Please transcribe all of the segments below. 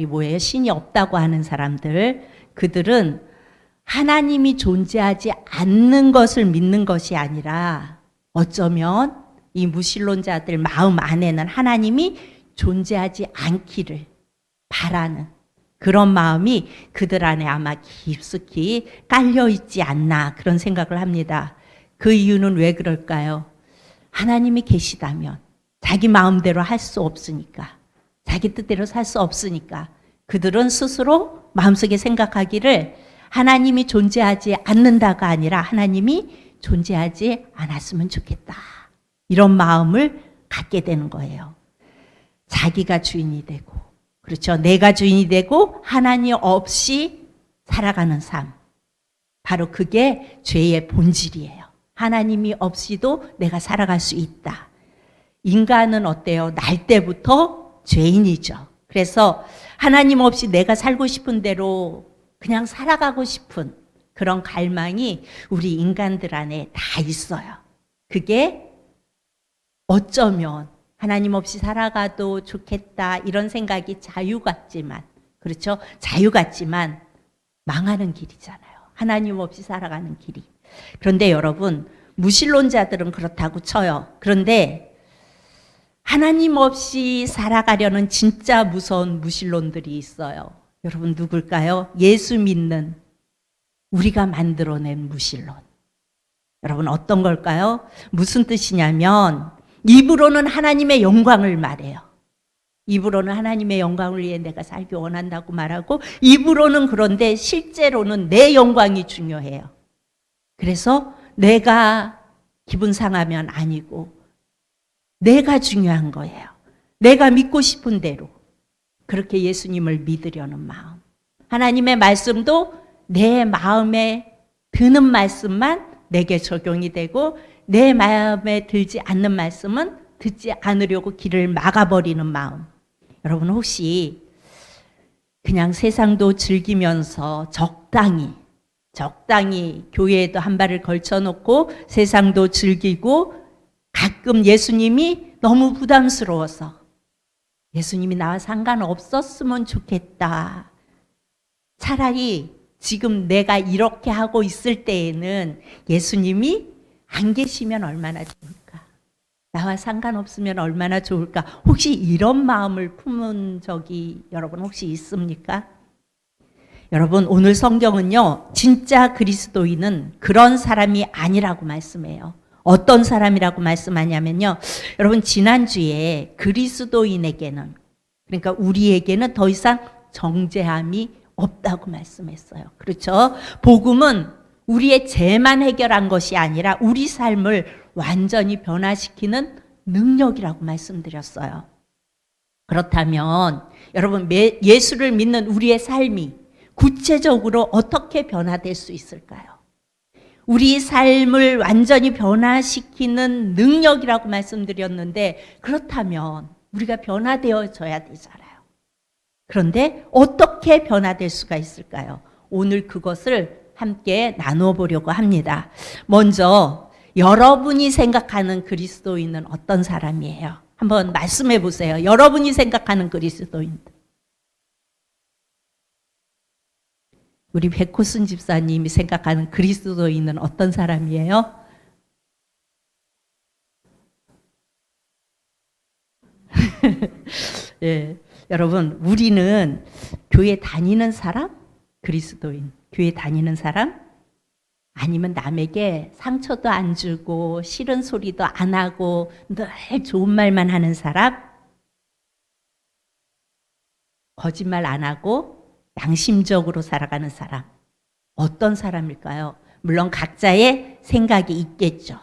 뭐예요? 신이 없다고 하는 사람들, 그들은 하나님이 존재하지 않는 것을 믿는 것이 아니라 어쩌면 이 무신론자들 마음 안에는 하나님이 존재하지 않기를 바라는 그런 마음이 그들 안에 아마 깊숙이 깔려 있지 않나 그런 생각을 합니다. 그 이유는 왜 그럴까요? 하나님이 계시다면 자기 마음대로 할 수 없으니까, 자기 뜻대로 살 수 없으니까 그들은 스스로 마음속에 생각하기를 하나님이 존재하지 않는다가 아니라 하나님이 존재하지 않았으면 좋겠다, 이런 마음을 갖게 되는 거예요. 자기가 주인이 되고, 그렇죠, 내가 주인이 되고 하나님 없이 살아가는 삶, 바로 그게 죄의 본질이에요. 하나님이 없이도 내가 살아갈 수 있다. 인간은 어때요? 날 때부터 죄인이죠. 그래서 하나님 없이 내가 살고 싶은 대로 그냥 살아가고 싶은 그런 갈망이 우리 인간들 안에 다 있어요. 그게 어쩌면 하나님 없이 살아가도 좋겠다 이런 생각이 자유 같지만, 그렇죠? 자유 같지만 망하는 길이잖아요. 하나님 없이 살아가는 길이. 그런데 여러분, 무신론자들은 그렇다고 쳐요. 그런데 하나님 없이 살아가려는 진짜 무서운 무신론들이 있어요. 여러분 누굴까요? 예수 믿는 우리가 만들어낸 무신론. 여러분 어떤 걸까요? 무슨 뜻이냐면 입으로는 하나님의 영광을 말해요. 입으로는 하나님의 영광을 위해 내가 살기 원한다고 말하고, 입으로는 그런데 실제로는 내 영광이 중요해요. 그래서 내가 기분 상하면 아니고 내가 중요한 거예요. 내가 믿고 싶은 대로 그렇게 예수님을 믿으려는 마음. 하나님의 말씀도 내 마음에 드는 말씀만 내게 적용이 되고, 내 마음에 들지 않는 말씀은 듣지 않으려고 길을 막아버리는 마음. 여러분 혹시 그냥 세상도 즐기면서 적당히 교회에도 한 발을 걸쳐놓고 세상도 즐기고 가끔 예수님이 너무 부담스러워서 예수님이 나와 상관없었으면 좋겠다, 차라리 지금 내가 이렇게 하고 있을 때에는 예수님이 안 계시면 얼마나 좋을까, 나와 상관없으면 얼마나 좋을까, 혹시 이런 마음을 품은 적이 여러분 혹시 있습니까? 여러분 오늘 성경은요, 진짜 그리스도인은 그런 사람이 아니라고 말씀해요. 어떤 사람이라고 말씀하냐면요, 여러분 지난주에 그리스도인에게는, 그러니까 우리에게는 더 이상 정죄함이 없다고 말씀했어요. 그렇죠? 복음은 우리의 죄만 해결한 것이 아니라 우리 삶을 완전히 변화시키는 능력이라고 말씀드렸어요. 그렇다면 여러분 예수를 믿는 우리의 삶이 구체적으로 어떻게 변화될 수 있을까요? 우리 삶을 완전히 변화시키는 능력이라고 말씀드렸는데, 그렇다면 우리가 변화되어져야 되잖아요. 그런데 어떻게 변화될 수가 있을까요? 오늘 그것을 함께 나누어 보려고 합니다. 먼저 여러분이 생각하는 그리스도인은 어떤 사람이에요? 한번 말씀해 보세요. 여러분이 생각하는 그리스도인. 우리 백호순 집사님이 생각하는 그리스도인은 어떤 사람이에요? 예, 여러분 우리는 교회 다니는 사람? 그리스도인. 교회 다니는 사람? 아니면 남에게 상처도 안 주고 싫은 소리도 안 하고 늘 좋은 말만 하는 사람? 거짓말 안 하고 양심적으로 살아가는 사람, 어떤 사람일까요? 물론 각자의 생각이 있겠죠.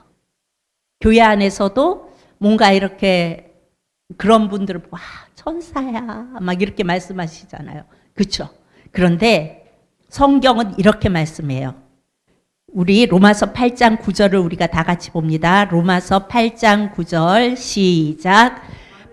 교회 안에서도 뭔가 이렇게 그런 분들을 보고 천사야 막 이렇게 말씀하시잖아요. 그렇죠? 그런데 성경은 이렇게 말씀해요. 우리 로마서 8장 9절을 우리가 다 같이 봅니다. 로마서 8장 9절 시작.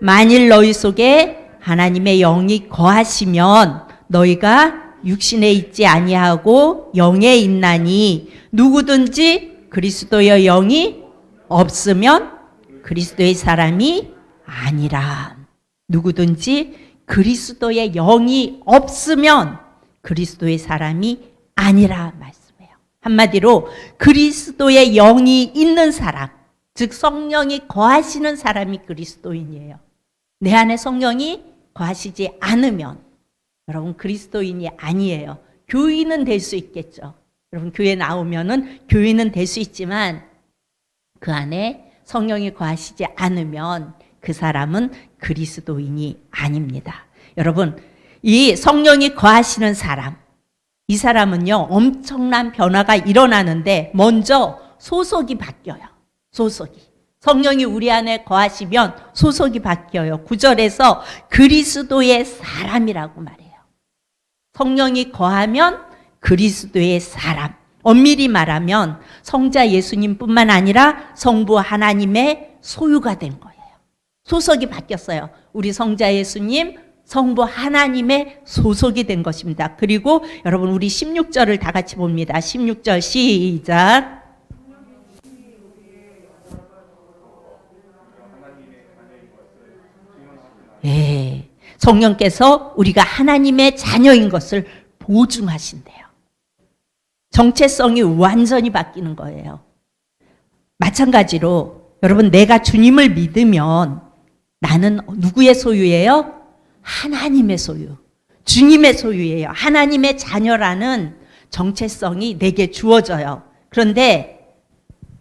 만일 너희 속에 하나님의 영이 거하시면 너희가 육신에 있지 아니하고 영에 있나니, 누구든지 그리스도의 영이 없으면 그리스도의 사람이 아니라. 누구든지 그리스도의 영이 없으면 그리스도의 사람이 아니라 말씀해요. 한마디로 그리스도의 영이 있는 사람, 즉 성령이 거하시는 사람이 그리스도인이에요. 내 안에 성령이 거하시지 않으면 여러분 그리스도인이 아니에요. 교인은 될 수 있겠죠. 여러분 교회 나오면은 교인은 될 수 있지만 그 안에 성령이 거하시지 않으면 그 사람은 그리스도인이 아닙니다. 여러분 이 성령이 거하시는 사람, 이 사람은요 엄청난 변화가 일어나는데 먼저 소속이 바뀌어요. 소속이. 성령이 우리 안에 거하시면 소속이 바뀌어요. 9절에서 그리스도의 사람이라고 말해요. 성령이 거하면 그리스도의 사람. 엄밀히 말하면 성자 예수님뿐만 아니라 성부 하나님의 소유가 된 거예요. 소속이 바뀌었어요. 우리 성자 예수님, 성부 하나님의 소속이 된 것입니다. 그리고 여러분 우리 16절을 다 같이 봅니다. 16절 시작. 예, 성령께서 우리가 하나님의 자녀인 것을 보증하신대요. 정체성이 완전히 바뀌는 거예요. 마찬가지로 여러분 내가 주님을 믿으면 나는 누구의 소유예요? 하나님의 소유. 주님의 소유예요. 하나님의 자녀라는 정체성이 내게 주어져요. 그런데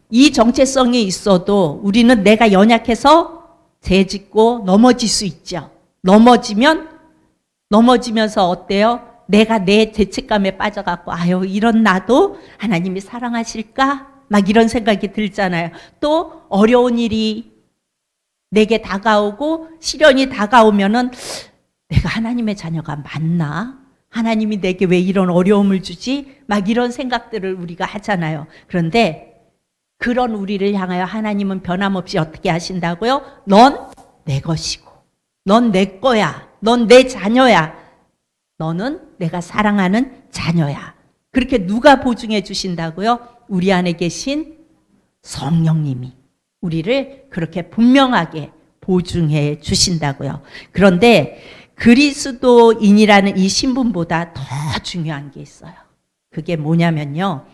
이 정체성이 있어도 우리는 내가 연약해서 죄 짓고 넘어질 수 있죠. 넘어지면서 어때요? 내가 내 죄책감에 빠져갖고 아유 이런 나도 하나님이 사랑하실까? 막 이런 생각이 들잖아요. 또 어려운 일이 내게 다가오고 시련이 다가오면은 내가 하나님의 자녀가 맞나? 하나님이 내게 왜 이런 어려움을 주지? 막 이런 생각들을 우리가 하잖아요. 그런데 그런 우리를 향하여 하나님은 변함없이 어떻게 하신다고요? 넌 내 것이고 넌 내 거야. 넌 내 자녀야. 너는 내가 사랑하는 자녀야. 그렇게 누가 보증해 주신다고요? 우리 안에 계신 성령님이 우리를 그렇게 분명하게 보증해 주신다고요. 그런데 그리스도인이라는 이 신분보다 더 중요한 게 있어요. 그게 뭐냐면요.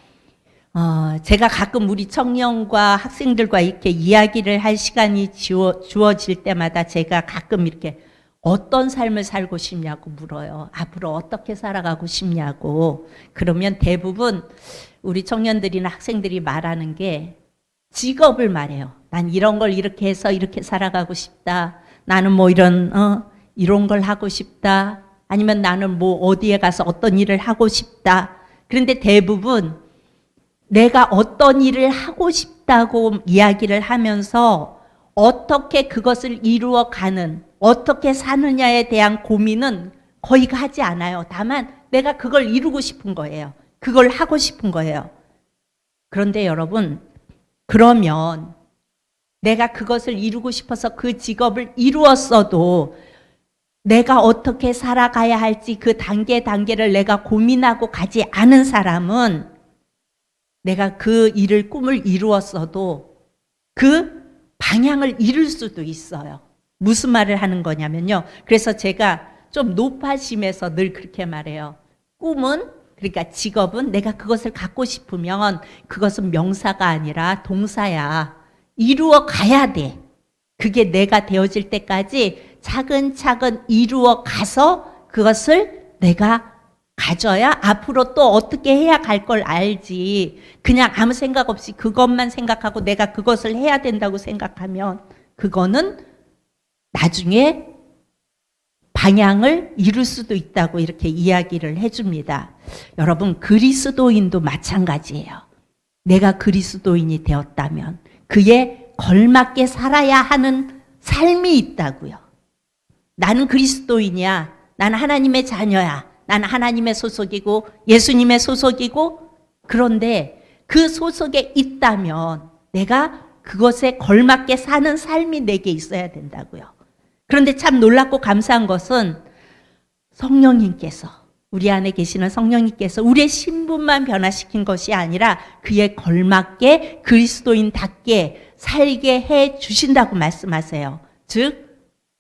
제가 가끔 우리 청년과 학생들과 이렇게 이야기를 할 시간이 주어질 때마다 제가 가끔 이렇게 어떤 삶을 살고 싶냐고 물어요. 앞으로 어떻게 살아가고 싶냐고. 그러면 대부분 우리 청년들이나 학생들이 말하는 게 직업을 말해요. 난 이런 걸 이렇게 해서 이렇게 살아가고 싶다. 나는 뭐 이런 걸 하고 싶다. 아니면 나는 뭐 어디에 가서 어떤 일을 하고 싶다. 그런데 대부분 내가 어떤 일을 하고 싶다고 이야기를 하면서 어떻게 그것을 이루어가는, 어떻게 사느냐에 대한 고민은 거의 하지 않아요. 다만 내가 그걸 이루고 싶은 거예요. 그걸 하고 싶은 거예요. 그런데 여러분, 그러면 내가 그것을 이루고 싶어서 그 직업을 이루었어도 내가 어떻게 살아가야 할지 그 단계를 내가 고민하고 가지 않은 사람은 내가 그 일을 꿈을 이루었어도 그 방향을 잃을 수도 있어요. 무슨 말을 하는 거냐면요. 그래서 제가 좀 높아심에서 늘 그렇게 말해요. 꿈은, 그러니까 직업은 내가 그것을 갖고 싶으면 그것은 명사가 아니라 동사야. 이루어 가야 돼. 그게 내가 되어질 때까지 차근차근 이루어 가서 그것을 내가 가져야 앞으로 또 어떻게 해야 갈 걸 알지. 그냥 아무 생각 없이 그것만 생각하고 내가 그것을 해야 된다고 생각하면 그거는 나중에 방향을 잃을 수도 있다고 이렇게 이야기를 해줍니다. 여러분, 그리스도인도 마찬가지예요. 내가 그리스도인이 되었다면 그에 걸맞게 살아야 하는 삶이 있다고요. 나는 그리스도인이야. 나는 하나님의 자녀야. 나는 하나님의 소속이고 예수님의 소속이고, 그런데 그 소속에 있다면 내가 그것에 걸맞게 사는 삶이 내게 있어야 된다고요. 그런데 참 놀랍고 감사한 것은 성령님께서, 우리 안에 계시는 성령님께서 우리의 신분만 변화시킨 것이 아니라 그에 걸맞게 그리스도인답게 살게 해 주신다고 말씀하세요. 즉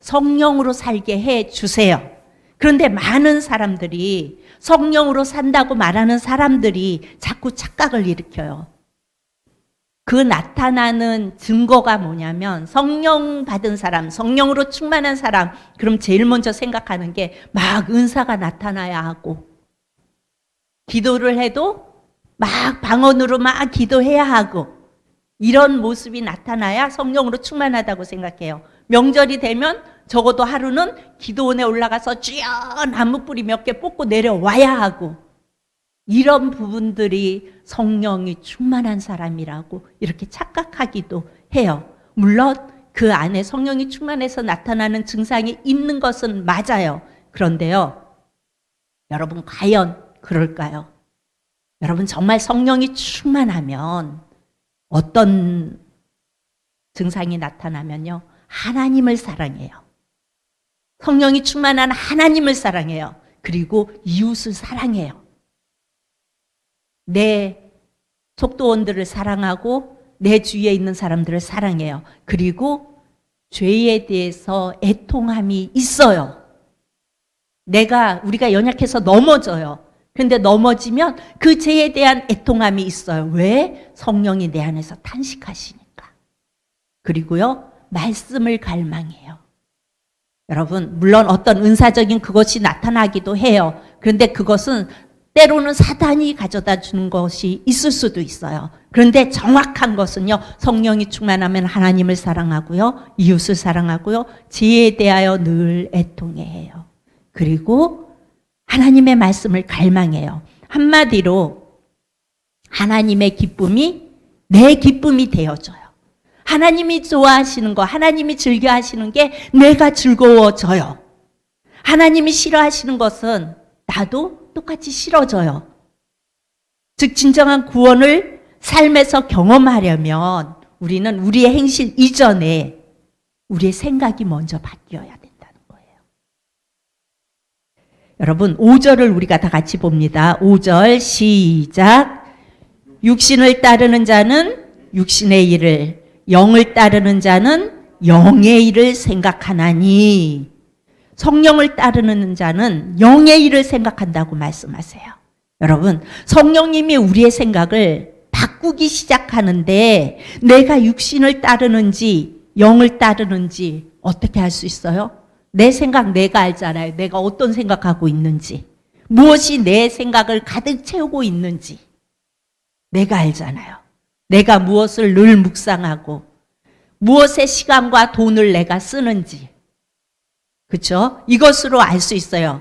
성령으로 살게 해 주세요. 그런데 많은 사람들이 성령으로 산다고 말하는 사람들이 자꾸 착각을 일으켜요. 그 나타나는 증거가 뭐냐면 성령 받은 사람, 성령으로 충만한 사람, 그럼 제일 먼저 생각하는 게 막 은사가 나타나야 하고, 기도를 해도 막 방언으로 막 기도해야 하고, 이런 모습이 나타나야 성령으로 충만하다고 생각해요. 명절이 되면 적어도 하루는 기도원에 올라가서 주여 나무 뿌리 몇 개 뽑고 내려와야 하고, 이런 부분들이 성령이 충만한 사람이라고 이렇게 착각하기도 해요. 물론 그 안에 성령이 충만해서 나타나는 증상이 있는 것은 맞아요. 그런데요, 여러분 과연 그럴까요? 여러분 정말 성령이 충만하면 어떤 증상이 나타나면요, 하나님을 사랑해요. 성령이 충만한 하나님을 사랑해요. 그리고 이웃을 사랑해요. 내 속도원들을 사랑하고 내 주위에 있는 사람들을 사랑해요. 그리고 죄에 대해서 애통함이 있어요. 우리가 연약해서 넘어져요. 그런데 넘어지면 그 죄에 대한 애통함이 있어요. 왜? 성령이 내 안에서 탄식하시니까. 그리고요, 말씀을 갈망해요. 여러분, 물론 어떤 은사적인 그것이 나타나기도 해요. 그런데 그것은 때로는 사단이 가져다 주는 것이 있을 수도 있어요. 그런데 정확한 것은요, 성령이 충만하면 하나님을 사랑하고요, 이웃을 사랑하고요, 죄에 대하여 늘 애통해요. 그리고 하나님의 말씀을 갈망해요. 한마디로 하나님의 기쁨이 내 기쁨이 되어져요. 하나님이 좋아하시는 거, 하나님이 즐겨하시는 게 내가 즐거워져요. 하나님이 싫어하시는 것은 나도 똑같이 싫어져요. 즉 진정한 구원을 삶에서 경험하려면 우리는 우리의 행실 이전에 우리의 생각이 먼저 바뀌어야 된다는 거예요. 여러분 5절을 우리가 다 같이 봅니다. 5절 시작. 육신을 따르는 자는 육신의 일을, 영을 따르는 자는 영의 일을 생각하나니. 성령을 따르는 자는 영의 일을 생각한다고 말씀하세요. 여러분, 성령님이 우리의 생각을 바꾸기 시작하는데 내가 육신을 따르는지 영을 따르는지 어떻게 알 수 있어요? 내 생각 내가 알잖아요. 내가 어떤 생각하고 있는지, 무엇이 내 생각을 가득 채우고 있는지 내가 알잖아요. 내가 무엇을 늘 묵상하고 무엇에 시간과 돈을 내가 쓰는지, 그렇죠? 이것으로 알 수 있어요.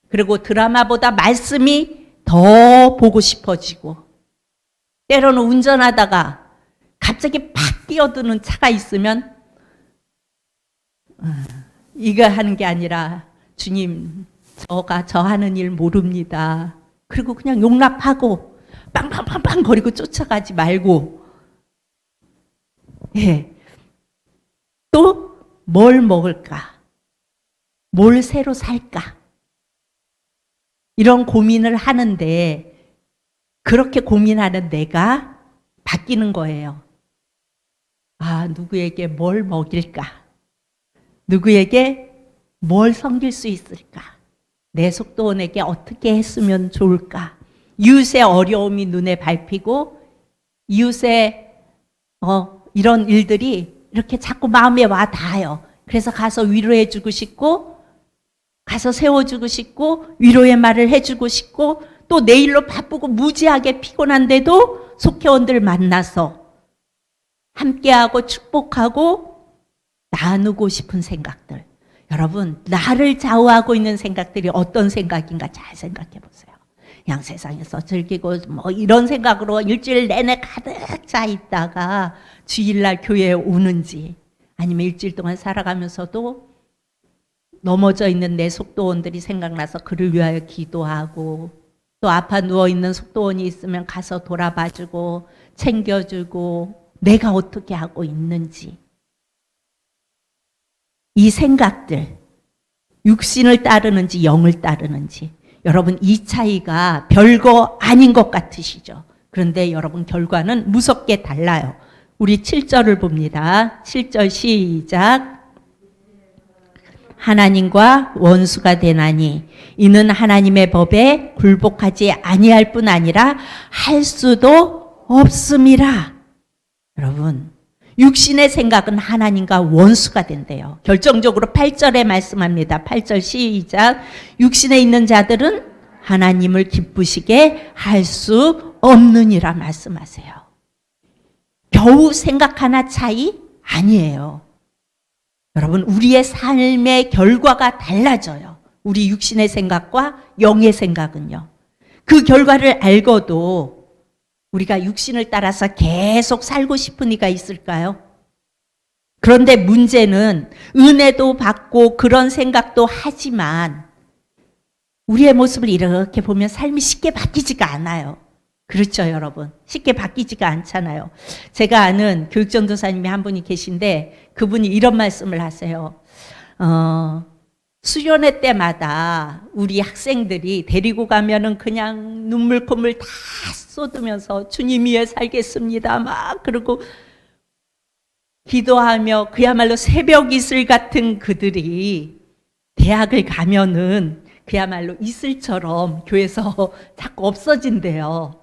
그리고 드라마보다 말씀이 더 보고 싶어지고, 때로는 운전하다가 갑자기 팍 뛰어드는 차가 있으면 이거 하는 게 아니라 주님, 저가 저 하는 일 모릅니다. 그리고 그냥 용납하고 빵빵빵빵 거리고 쫓아가지 말고, 예. 또 뭘 먹을까? 뭘 새로 살까? 이런 고민을 하는데, 그렇게 고민하는 내가 바뀌는 거예요. 아, 누구에게 뭘 먹일까? 누구에게 뭘 섬길 수 있을까? 내 속도원에게 어떻게 했으면 좋을까? 이웃의 어려움이 눈에 밟히고 이웃의 이런 일들이 이렇게 자꾸 마음에 와 닿아요. 그래서 가서 위로해주고 싶고, 가서 세워주고 싶고, 위로의 말을 해주고 싶고, 또 내일로 바쁘고 무지하게 피곤한데도 속회원들 만나서 함께하고 축복하고 나누고 싶은 생각들. 여러분, 나를 좌우하고 있는 생각들이 어떤 생각인가 잘 생각해 보세요. 그냥 세상에서 즐기고 뭐 이런 생각으로 일주일 내내 가득 차 있다가 주일날 교회에 오는지, 아니면 일주일 동안 살아가면서도 넘어져 있는 내 속도원들이 생각나서 그를 위하여 기도하고, 또 아파 누워있는 속도원이 있으면 가서 돌아봐주고 챙겨주고, 내가 어떻게 하고 있는지. 이 생각들, 육신을 따르는지 영을 따르는지, 여러분 이 차이가 별거 아닌 것 같으시죠? 그런데 여러분 결과는 무섭게 달라요. 우리 7절을 봅니다. 7절 시작. 하나님과 원수가 되나니 이는 하나님의 법에 굴복하지 아니할 뿐 아니라 할 수도 없음이라. 여러분, 육신의 생각은 하나님과 원수가 된대요. 결정적으로 8절에 말씀합니다. 8절 시작. 육신에 있는 자들은 하나님을 기쁘시게 할 수 없느니라 말씀하세요. 겨우 생각 하나 차이 아니에요. 여러분, 우리의 삶의 결과가 달라져요. 우리 육신의 생각과 영의 생각은요. 그 결과를 알고도 우리가 육신을 따라서 계속 살고 싶은 이가 있을까요? 그런데 문제는 은혜도 받고 그런 생각도 하지만 우리의 모습을 이렇게 보면 삶이 쉽게 바뀌지가 않아요. 그렇죠, 여러분? 쉽게 바뀌지가 않잖아요. 제가 아는 교육전도사님이 한 분이 계신데 그분이 이런 말씀을 하세요. 수련회 때마다 우리 학생들이 데리고 가면은 그냥 눈물 콧물 다 쏟으면서 주님 위해 살겠습니다. 막 그러고 기도하며 그야말로 새벽 이슬 같은 그들이 대학을 가면은 그야말로 이슬처럼 교회에서 자꾸 없어진대요.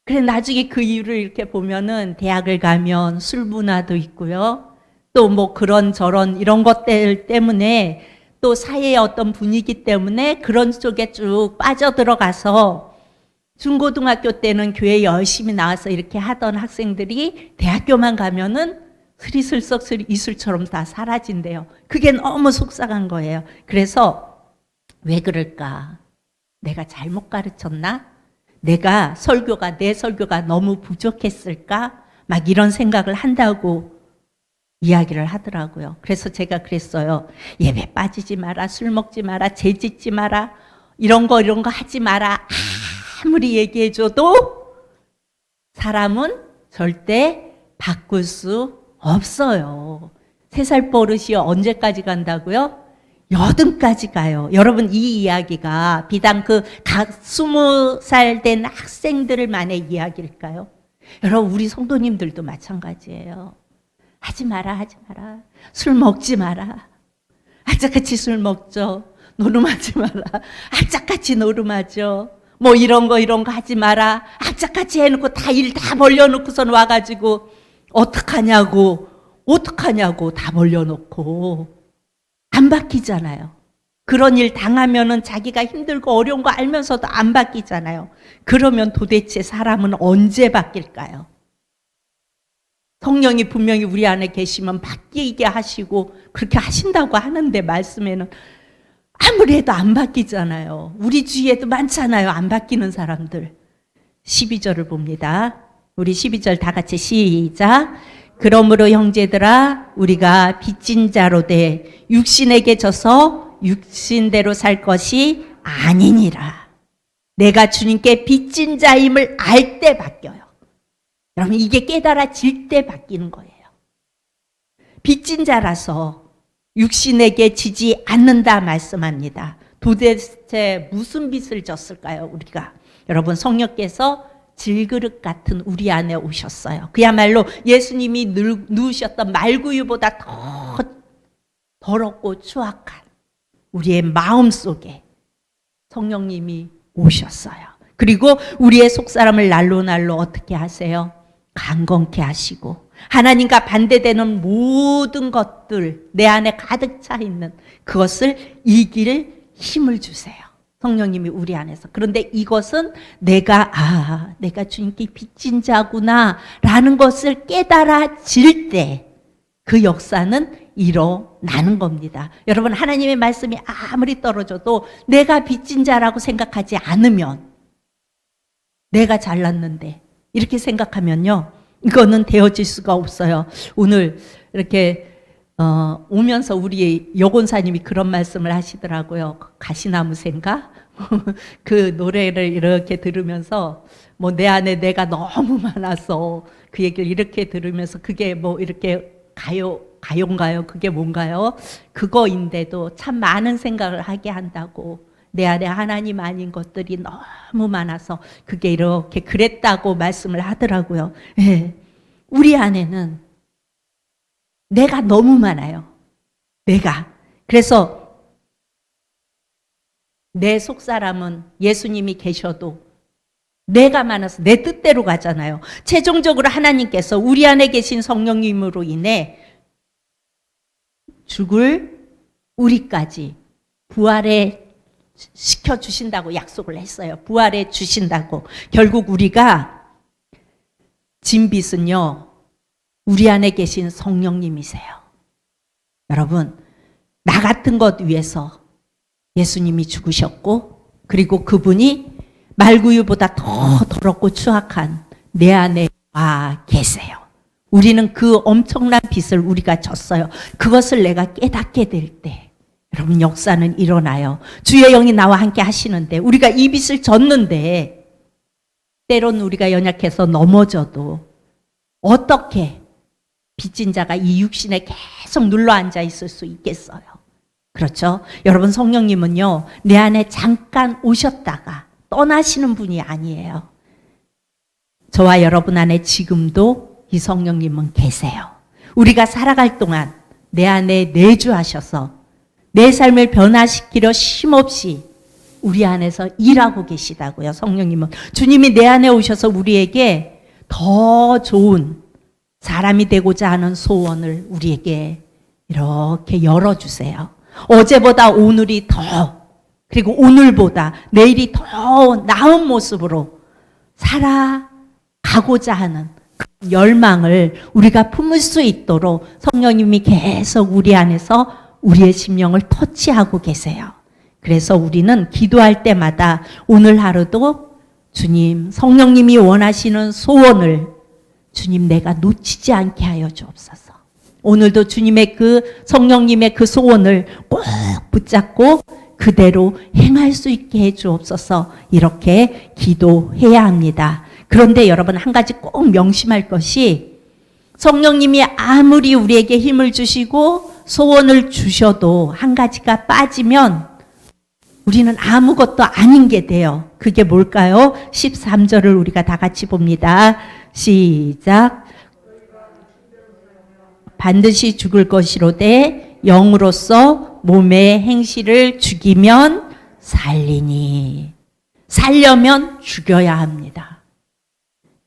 그래 나중에 그 이유를 이렇게 보면은 대학을 가면 술 문화도 있고요. 또 뭐 그런 저런 이런 것들 때문에 또 사회의 어떤 분위기 때문에 그런 쪽에 쭉 빠져들어가서 중고등학교 때는 교회 열심히 나와서 이렇게 하던 학생들이 대학교만 가면은 스리슬썩 이슬처럼 다 사라진대요. 그게 너무 속상한 거예요. 그래서 왜 그럴까? 내가 잘못 가르쳤나? 내 설교가 너무 부족했을까? 막 이런 생각을 한다고 이야기를 하더라고요. 그래서 제가 그랬어요. 예배 빠지지 마라, 술 먹지 마라, 죄 짓지 마라, 이런 거 하지 마라. 아무리 얘기해줘도 사람은 절대 바꿀 수 없어요. 3살 버릇이 언제까지 간다고요? 여든까지 가요. 여러분, 이 이야기가 비단 각 20살 된 학생들만의 이야기일까요? 여러분, 우리 성도님들도 마찬가지예요. 하지 마라. 술 먹지 마라. 악착같이 술 먹죠. 노름하지 마라. 악착같이 노름하죠. 뭐 이런 거 하지 마라. 악착같이 해놓고 일 다 벌려놓고선 와가지고 어떡하냐고 다 벌려놓고 안 바뀌잖아요. 그런 일 당하면은 자기가 힘들고 어려운 거 알면서도 안 바뀌잖아요. 그러면 도대체 사람은 언제 바뀔까요? 성령이 분명히 우리 안에 계시면 바뀌게 하시고 그렇게 하신다고 하는데 말씀에는 아무리 해도 안 바뀌잖아요. 우리 주위에도 많잖아요. 안 바뀌는 사람들. 12절을 봅니다. 우리 12절 다 같이 시작. 그러므로 형제들아 우리가 빚진 자로 돼 육신에게 져서 육신대로 살 것이 아니니라. 내가 주님께 빚진 자임을 알 때 바뀌어요. 여러분, 이게 깨달아질 때 바뀌는 거예요. 빚진 자라서 육신에게 지지 않는다 말씀합니다. 도대체 무슨 빚을 졌을까요, 우리가? 여러분, 성령께서 질그릇 같은 우리 안에 오셨어요. 그야말로 예수님이 누우셨던 말구유보다 더 더럽고 추악한 우리의 마음 속에 성령님이 오셨어요. 그리고 우리의 속사람을 날로 어떻게 하세요? 강건케 하시고 하나님과 반대되는 모든 것들 내 안에 가득 차 있는 그것을 이길 힘을 주세요. 성령님이 우리 안에서. 그런데 이것은 내가 주님께 빚진 자구나 라는 것을 깨달아질 때 그 역사는 일어나는 겁니다. 여러분, 하나님의 말씀이 아무리 떨어져도 내가 빚진 자라고 생각하지 않으면 내가 잘났는데 이렇게 생각하면요, 이거는 되어질 수가 없어요. 오늘 이렇게 오면서 우리 여곤사님이 그런 말씀을 하시더라고요. 가시나무새인가? 그 노래를 이렇게 들으면서 뭐 내 안에 내가 너무 많아서 그 얘기를 이렇게 들으면서 그게 뭐 이렇게 가요인가요? 그게 뭔가요? 그거인데도 참 많은 생각을 하게 한다고. 내 안에 하나님 아닌 것들이 너무 많아서 그게 이렇게 그랬다고 말씀을 하더라고요. 네. 우리 안에는 내가 너무 많아요. 내가. 그래서 내 속사람은 예수님이 계셔도 내가 많아서 내 뜻대로 가잖아요. 최종적으로 하나님께서 우리 안에 계신 성령님으로 인해 죽을 우리까지 부활해 시켜주신다고 약속을 했어요. 부활해 주신다고. 결국 우리가 진 빚은요, 우리 안에 계신 성령님이세요. 여러분, 나 같은 것 위해서 예수님이 죽으셨고, 그리고 그분이 말구유보다 더 더럽고 추악한 내 안에 와 계세요. 우리는 그 엄청난 빚을 우리가 졌어요. 그것을 내가 깨닫게 될 때, 여러분, 역사는 일어나요. 주의 영이 나와 함께 하시는데, 우리가 이 빚을 졌는데, 때론 우리가 연약해서 넘어져도 어떻게 빚진 자가 이 육신에 계속 눌러 앉아 있을 수 있겠어요? 그렇죠? 여러분, 성령님은요, 내 안에 잠깐 오셨다가 떠나시는 분이 아니에요. 저와 여러분 안에 지금도 이 성령님은 계세요. 우리가 살아갈 동안 내 안에 내주하셔서 내 삶을 변화시키려 쉼없이 우리 안에서 일하고 계시다고요. 성령님은 주님이 내 안에 오셔서 우리에게 더 좋은 사람이 되고자 하는 소원을 우리에게 이렇게 열어주세요. 어제보다 오늘이 더, 그리고 오늘보다 내일이 더 나은 모습으로 살아가고자 하는 그 열망을 우리가 품을 수 있도록 성령님이 계속 우리 안에서 우리의 심령을 터치하고 계세요. 그래서 우리는 기도할 때마다 오늘 하루도 주님, 성령님이 원하시는 소원을 주님, 내가 놓치지 않게 하여 주옵소서. 오늘도 주님의 그 성령님의 그 소원을 꼭 붙잡고 그대로 행할 수 있게 해 주옵소서. 이렇게 기도해야 합니다. 그런데 여러분, 한 가지 꼭 명심할 것이, 성령님이 아무리 우리에게 힘을 주시고 소원을 주셔도 한 가지가 빠지면 우리는 아무것도 아닌 게 돼요. 그게 뭘까요? 13절을 우리가 다 같이 봅니다. 시작. 반드시 죽을 것이로되 영으로서 몸의 행실을 죽이면 살리니. 살려면 죽여야 합니다.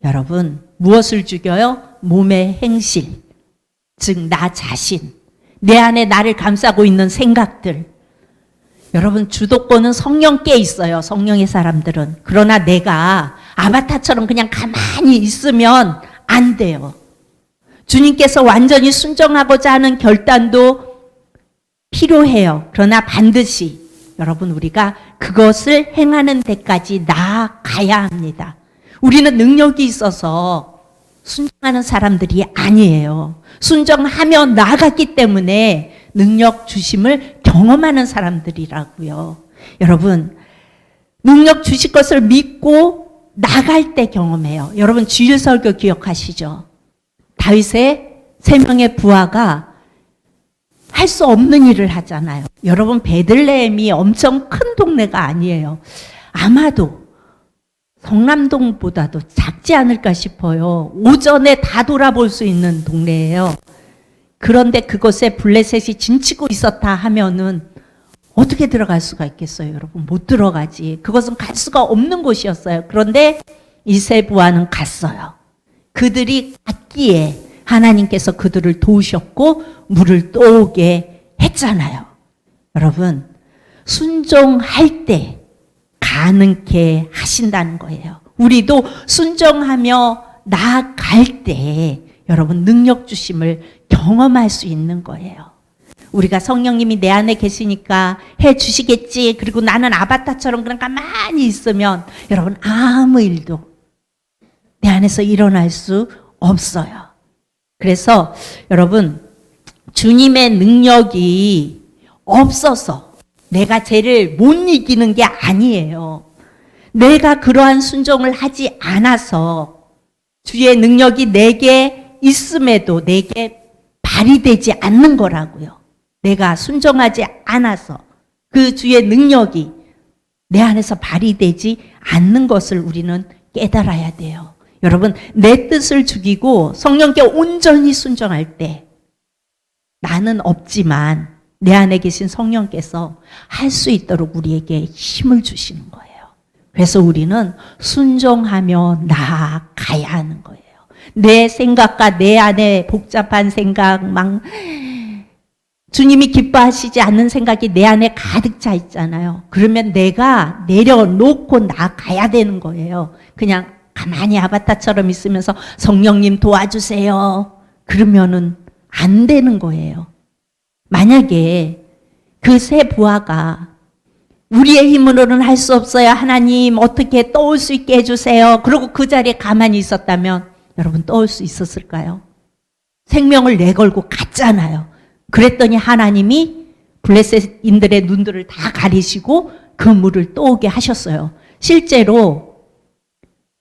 여러분, 무엇을 죽여요? 몸의 행실, 즉 나 자신, 내 안에 나를 감싸고 있는 생각들. 여러분, 주도권은 성령께 있어요. 성령의 사람들은. 그러나 내가 아바타처럼 그냥 가만히 있으면 안 돼요. 주님께서 완전히 순종하고자 하는 결단도 필요해요. 그러나 반드시 여러분, 우리가 그것을 행하는 데까지 나아가야 합니다. 우리는 능력이 있어서 순종하는 사람들이 아니에요. 순종하며 나아갔기 때문에 능력 주심을 경험하는 사람들이라고요. 여러분, 능력 주실 것을 믿고 나갈 때 경험해요. 여러분, 주일 설교 기억하시죠? 다윗의 3명의 부하가 할 수 없는 일을 하잖아요. 여러분, 베들레헴이 엄청 큰 동네가 아니에요. 아마도 성남동보다도 작지 않을까 싶어요. 오전에 다 돌아볼 수 있는 동네예요. 그런데 그곳에 블레셋이 진치고 있었다 하면은 어떻게 들어갈 수가 있겠어요, 여러분? 못 들어가지. 그것은 갈 수가 없는 곳이었어요. 그런데 이 세 부하는 갔어요. 그들이 갔기에 하나님께서 그들을 도우셨고 물을 떠오게 했잖아요. 여러분, 순종할 때 가능케 하신다는 거예요. 우리도 순종하며 나아갈 때 여러분, 능력 주심을 경험할 수 있는 거예요. 우리가 성령님이 내 안에 계시니까 해 주시겠지, 그리고 나는 아바타처럼 그냥 가만히 있으면 여러분, 아무 일도 내 안에서 일어날 수 없어요. 그래서 여러분, 주님의 능력이 없어서 내가 죄를 못 이기는 게 아니에요. 내가 그러한 순종을 하지 않아서 주의 능력이 내게 있음에도 내게 발휘되지 않는 거라고요. 내가 순종하지 않아서 그 주의 능력이 내 안에서 발휘되지 않는 것을 우리는 깨달아야 돼요. 여러분, 내 뜻을 죽이고 성령께 온전히 순종할 때 나는 없지만 내 안에 계신 성령께서 할 수 있도록 우리에게 힘을 주시는 거예요. 그래서 우리는 순종하며 나아가야 하는 거예요. 내 생각과 내 안에 복잡한 생각, 주님이 기뻐하시지 않는 생각이 내 안에 가득 차 있잖아요. 그러면 내가 내려놓고 나가야 되는 거예요. 그냥 가만히 아바타처럼 있으면서 성령님 도와주세요. 그러면은 안 되는 거예요. 만약에 그 세 부하가 우리의 힘으로는 할 수 없어요. 하나님 어떻게 떠올 수 있게 해주세요. 그리고 그 자리에 가만히 있었다면 여러분 떠올 수 있었을까요? 생명을 내걸고 갔잖아요. 그랬더니 하나님이 블레셋인들의 눈들을 다 가리시고 그 물을 떠오게 하셨어요. 실제로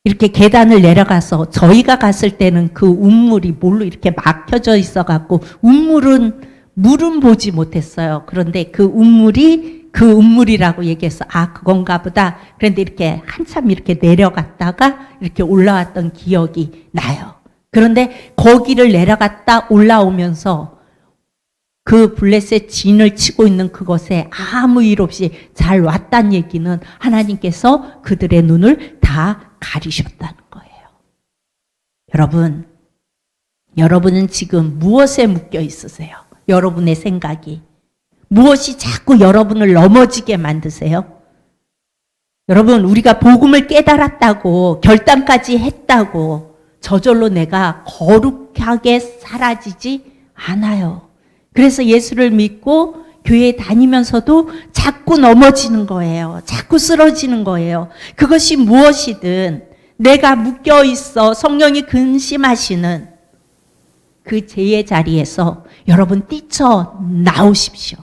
이렇게 계단을 내려가서 저희가 갔을 때는 그 운물이 뭘로 이렇게 막혀져 있어갖고 물은 보지 못했어요. 그런데 그 운물이라고 얘기해서 그건가 보다. 그런데 이렇게 한참 이렇게 내려갔다가 이렇게 올라왔던 기억이 나요. 그런데 거기를 내려갔다 올라오면서 그 블레셋 진을 치고 있는 그곳에 아무 일 없이 잘 왔다는 얘기는 하나님께서 그들의 눈을 다 가리셨다는 거예요. 여러분은 지금 무엇에 묶여 있으세요? 여러분의 생각이. 무엇이 자꾸 여러분을 넘어지게 만드세요? 여러분, 우리가 복음을 깨달았다고 결단까지 했다고 저절로 내가 거룩하게 사라지지 않아요. 그래서 예수를 믿고 교회에 다니면서도 자꾸 넘어지는 거예요. 자꾸 쓰러지는 거예요. 그것이 무엇이든 내가 묶여 있어 성령이 근심하시는 그 죄의 자리에서 여러분 뛰쳐 나오십시오.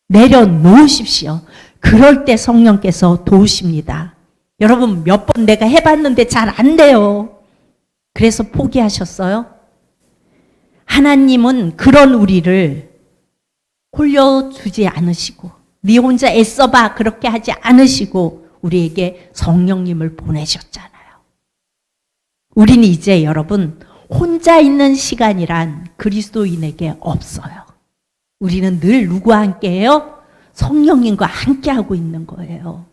내려놓으십시오. 그럴 때 성령께서 도우십니다. 여러분 몇 번 내가 해봤는데 잘 안 돼요. 그래서 포기하셨어요? 하나님은 그런 우리를 홀려주지 않으시고 네 혼자 애써봐 그렇게 하지 않으시고 우리에게 성령님을 보내셨잖아요. 우리는 이제 여러분 혼자 있는 시간이란 그리스도인에게 없어요. 우리는 늘 누구와 함께해요? 성령님과 함께하고 있는 거예요.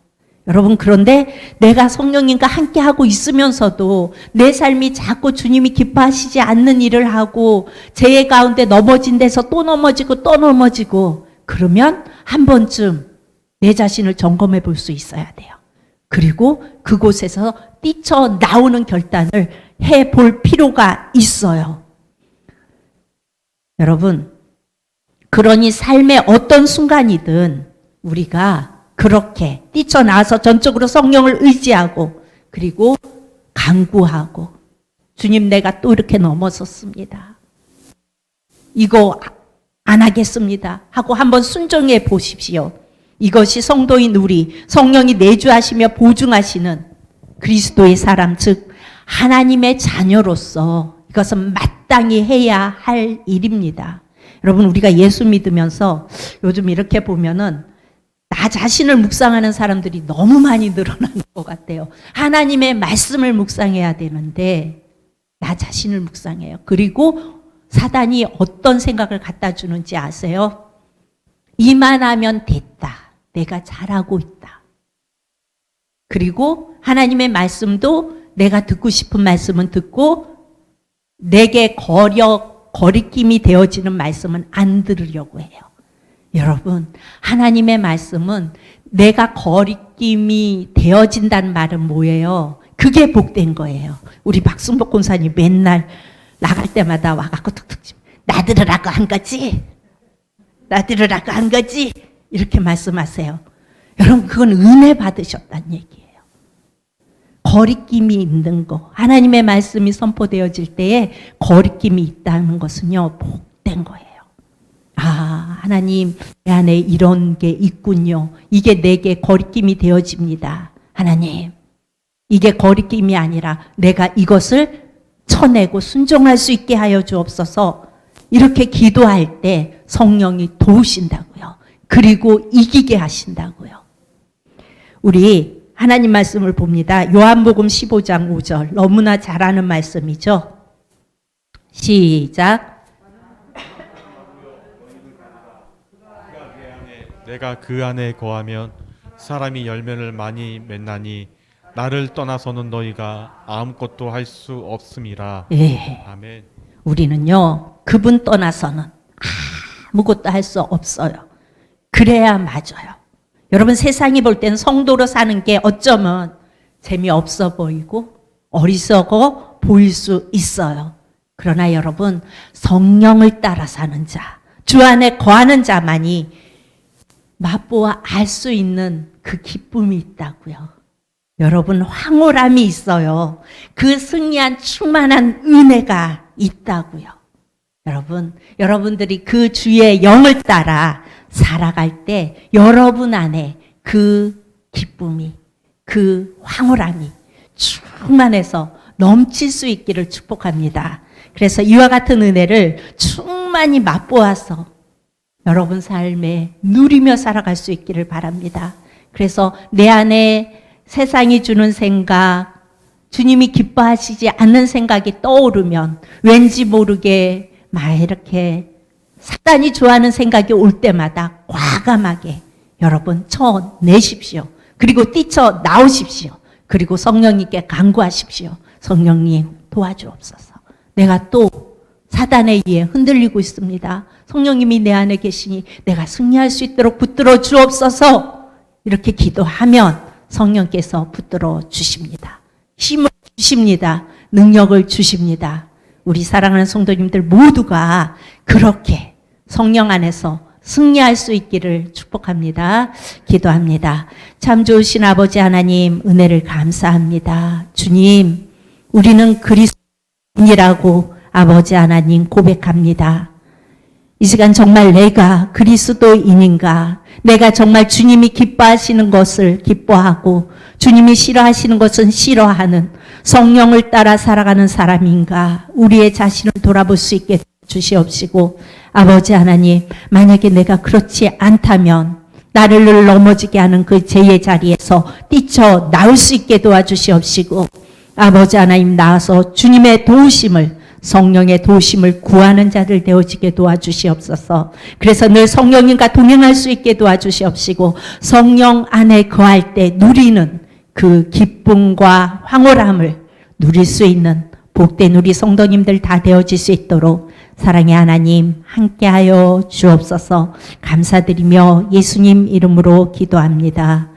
여러분 그런데 내가 성령님과 함께하고 있으면서도 내 삶이 자꾸 주님이 기뻐하시지 않는 일을 하고 죄의 가운데 넘어진 데서 또 넘어지고 그러면 한 번쯤 내 자신을 점검해 볼 수 있어야 돼요. 그리고 그곳에서 뛰쳐나오는 결단을 해볼 필요가 있어요. 여러분 그러니 삶의 어떤 순간이든 우리가 그렇게 뛰쳐나와서 전적으로 성령을 의지하고 그리고 간구하고 주님 내가 또 이렇게 넘어섰습니다. 이거 안 하겠습니다 하고 한번 순종해 보십시오. 이것이 성도인 우리 성령이 내주하시며 보증하시는 그리스도의 사람 즉 하나님의 자녀로서 이것은 마땅히 해야 할 일입니다. 여러분 우리가 예수 믿으면서 요즘 이렇게 보면은 나 자신을 묵상하는 사람들이 너무 많이 늘어나는 것 같아요. 하나님의 말씀을 묵상해야 되는데 나 자신을 묵상해요. 그리고 사단이 어떤 생각을 갖다 주는지 아세요? 이만하면 됐다. 내가 잘하고 있다. 그리고 하나님의 말씀도 내가 듣고 싶은 말씀은 듣고 내게 거리낌이 되어지는 말씀은 안 들으려고 해요. 여러분 하나님의 말씀은 내가 거리낌이 되어진다는 말은 뭐예요? 그게 복된 거예요. 우리 박순복 권사님 맨날 나갈 때마다 와갖고 툭툭 나 들으라고 한 거지? 나 들으라고 한 거지? 이렇게 말씀하세요. 여러분 그건 은혜 받으셨다는 얘기예요. 거리낌이 있는 거 하나님의 말씀이 선포되어질 때에 거리낌이 있다는 것은요 복된 거예요. 하나님 내 안에 이런 게 있군요. 이게 내게 거리낌이 되어집니다. 하나님 이게 거리낌이 아니라 내가 이것을 쳐내고 순종할 수 있게 하여 주옵소서. 이렇게 기도할 때 성령이 도우신다고요. 그리고 이기게 하신다고요. 우리 하나님 말씀을 봅니다. 요한복음 15장 5절 너무나 잘 아는 말씀이죠. 시작. 내가 그 안에 거하면 사람이 열매를 많이 맺나니 나를 떠나서는 너희가 아무것도 할 수 없음이라. 예. 아멘. 우리는요, 그분 떠나서는 아무것도 할 수 없어요. 그래야 맞아요. 여러분, 세상이 볼 땐 성도로 사는 게 어쩌면 재미없어 보이고 어리석어 보일 수 있어요. 그러나 여러분, 성령을 따라 사는 자, 주 안에 거하는 자만이 맛보아 알 수 있는 그 기쁨이 있다고요. 여러분, 황홀함이 있어요. 그 승리한 충만한 은혜가 있다고요. 여러분, 여러분들이 그 주의 영을 따라 살아갈 때 여러분 안에 그 기쁨이, 그 황홀함이 충만해서 넘칠 수 있기를 축복합니다. 그래서 이와 같은 은혜를 충만히 맛보아서 여러분 삶에 누리며 살아갈 수 있기를 바랍니다. 그래서 내 안에 세상이 주는 생각, 주님이 기뻐하시지 않는 생각이 떠오르면 왠지 모르게 막 이렇게 사단이 좋아하는 생각이 올 때마다 과감하게 여러분 쳐내십시오. 그리고 뛰쳐 나오십시오. 그리고 성령님께 간구하십시오. 성령님 도와주옵소서. 내가 또 사단에 의해 흔들리고 있습니다. 성령님이 내 안에 계시니 내가 승리할 수 있도록 붙들어 주옵소서. 이렇게 기도하면 성령께서 붙들어 주십니다. 힘을 주십니다. 능력을 주십니다. 우리 사랑하는 성도님들 모두가 그렇게 성령 안에서 승리할 수 있기를 축복합니다. 기도합니다. 참 좋으신 아버지 하나님, 은혜를 감사합니다. 주님, 우리는 그리스도인이라고 아버지 하나님 고백합니다. 이 시간 정말 내가 그리스도인인가? 내가 정말 주님이 기뻐하시는 것을 기뻐하고 주님이 싫어하시는 것은 싫어하는 성령을 따라 살아가는 사람인가? 우리의 자신을 돌아볼 수 있게 주시옵시고, 아버지 하나님, 만약에 내가 그렇지 않다면 나를 늘 넘어지게 하는 그 죄의 자리에서 뛰쳐 나올 수 있게 도와주시옵시고, 아버지 하나님, 나와서 주님의 도우심을, 성령의 도우심을 구하는 자들 되어지게 도와주시옵소서. 그래서 늘 성령님과 동행할 수 있게 도와주시옵시고, 성령 안에 거할 때 누리는 그 기쁨과 황홀함을 누릴 수 있는 복된 우리 성도님들 다 되어질 수 있도록 사랑의 하나님 함께하여 주옵소서. 감사드리며 예수님 이름으로 기도합니다.